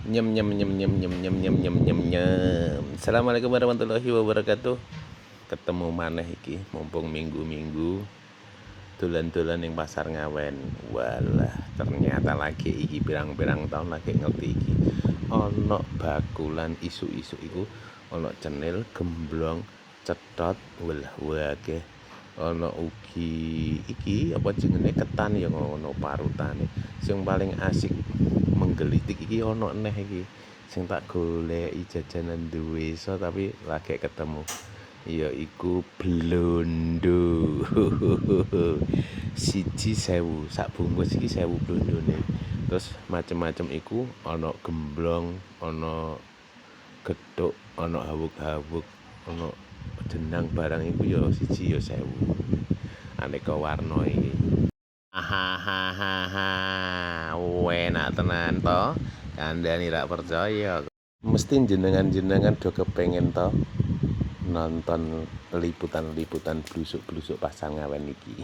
Nyem nyem nyem nyem nyem nyem nyem nyem nyem nyem. Assalamualaikum warahmatullahi wabarakatuh. Ketemu maneh iki mumpung minggu-minggu dolan-dolan ning pasar Ngawen. Walah, ternyata lagi iki pirang-pirang tahun lagi ngerti iki. Ana bakulan isu-isu iku ana cenil, gemblong, cethot, walah akeh. Ana ugi iki apa jenenge ketan ya ngono parutane. Sing paling asik menggelitik iki ana neh iki. Sing tak goleki jajanan duwe iso tapi lagi ketemu. Ya iku blondo. Siji 1.000, sak bungkus iki 1.000 blondone. Terus macem-macem iku ana gemblong, ana gethuk, ana hawuk-hawuk, ana jenang barang iku ya siji ya 1.000. Aneka warna iki. Hahaha, enak tenan to. Kandhani rak percaya. Mesti jenengan-jenengan do kepengin to nonton liputan-liputan blusuk-blusuk pasar Ngawen iki.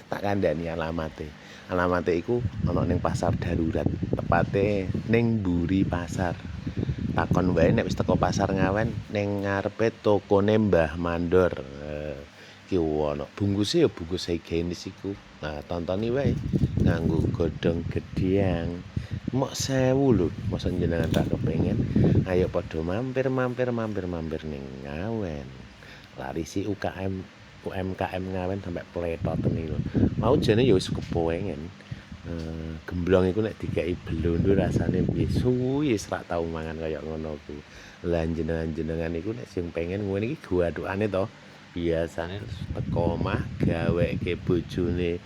Tak kandhani alamate. Alamate iku ana ning pasar darurat, tepate ning mburi pasar. Takon wae nek wis teko pasar Ngawen ning ngarepe tokone Mbah Mandor. Iki ana bungkuse ya bungkus higienis iku. Nah, tontoni wae nganggo godhong gedhiang. Mok 1.000 lho, mosok jenengan tak kepengin. Ayo padha mampir ning Ngawen. Larisi UMKM Ngawen sampe pletoten iki lho. Mau jane ya wis kepengin. Gemblong iku nek dikeki blondo rasane piye? Suwi wis rak tau mangan kaya ngono ku. Lah jenengan-jenengan iku nek sing pengen ngene iki gawathukane to. Biasane teko omah gaweke bojone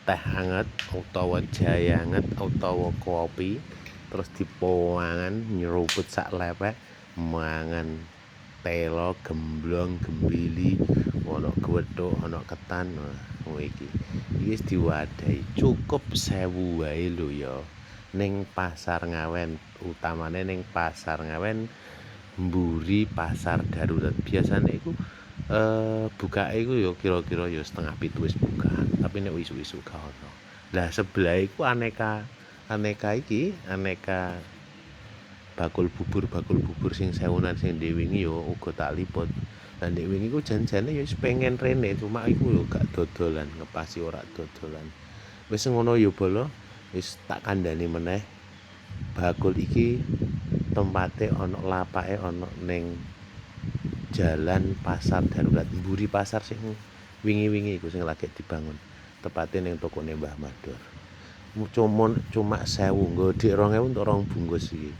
teh anget utawa jahe anget utawa kopi terus dipoangan nyeruput sak lepek mangan telo gemblong gembili ana gwethuk ana ketan iki wis diwadahi cukup 1.000 wae lho ya ning pasar Ngawen utamane ning pasar Ngawen mburi pasar darurat biasane iku bukake iku ya kira-kira ya 6:30 wis bukaan tapi nek isu-isu gak ono. Lah sebelah iku aneka bakul bubur sing sewunan sing ndek wingi ya uga tak liput. Lah ndek wingi ku jan-jane ya wis pengen rene cuma iku ya gak dodolan ngepasi ora dodolan. Wis ngono ya bolo wis tak kandhani meneh bakul iki tempate ana lapake ana ning Jalan Pasar Darurat mburi pasar sing wingi-wingi iku sing lagi dibangun tepate ning tokone Mbah Mador. Cuma 1.000 nggo dik 2.000 untuk 2 bungkus iki.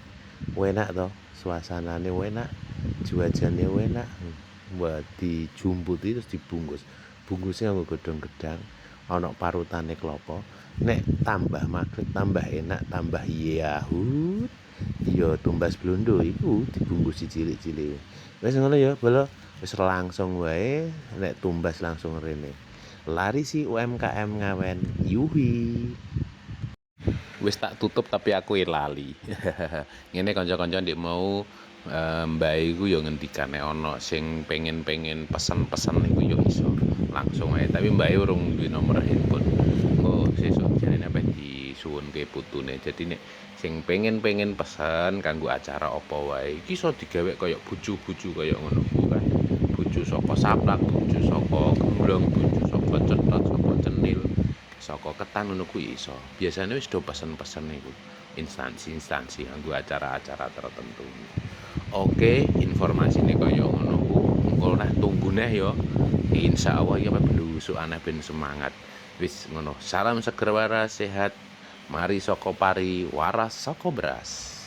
Enak to, suasanane enak, juajane enak. Wah dijumputi terus dibungkus. Bungkusnya nganggo godhong gedang, ana parutane klapa. Nek tambah magrib tambah enak, tambah yahut. Ya tumbas blondo iku dibungkusi cilik-cilik. Wis ngono ya, bolo. Wis langsung wae nek tumbas langsung rene. Lari si UMKM Ngawen. Yuhi. Wis tak tutup tapi aku lali. Ngene kanca-kanca ndek mau mbak iku ya ngendikane ana sing pengen-pengen pesen-pesen iku ya iso langsung ae tapi mbak urung duwe nomor handphone. Engko sesuk jarene apa disuwunke putune. Jadi nek sing pengen-pengen pesen kanggo acara apa wae iki iso digawe kaya buju-buju kaya ngono ku kan. Buju saka saplak, buju saka gemblong, buju saka cethot, saka cenil, saka ketan ngono kuwi iso. Biasane wis do pesen-pesen iku instansi-instansi kanggo acara-acara tertentu. Oke, informasine kaya ngono ku. Engko neh tunggu neh ya. Insyaallah ya blusuk aneh ben semangat. Wis ngono. Salam seger waras sehat. Mari saka pari waras saka beras.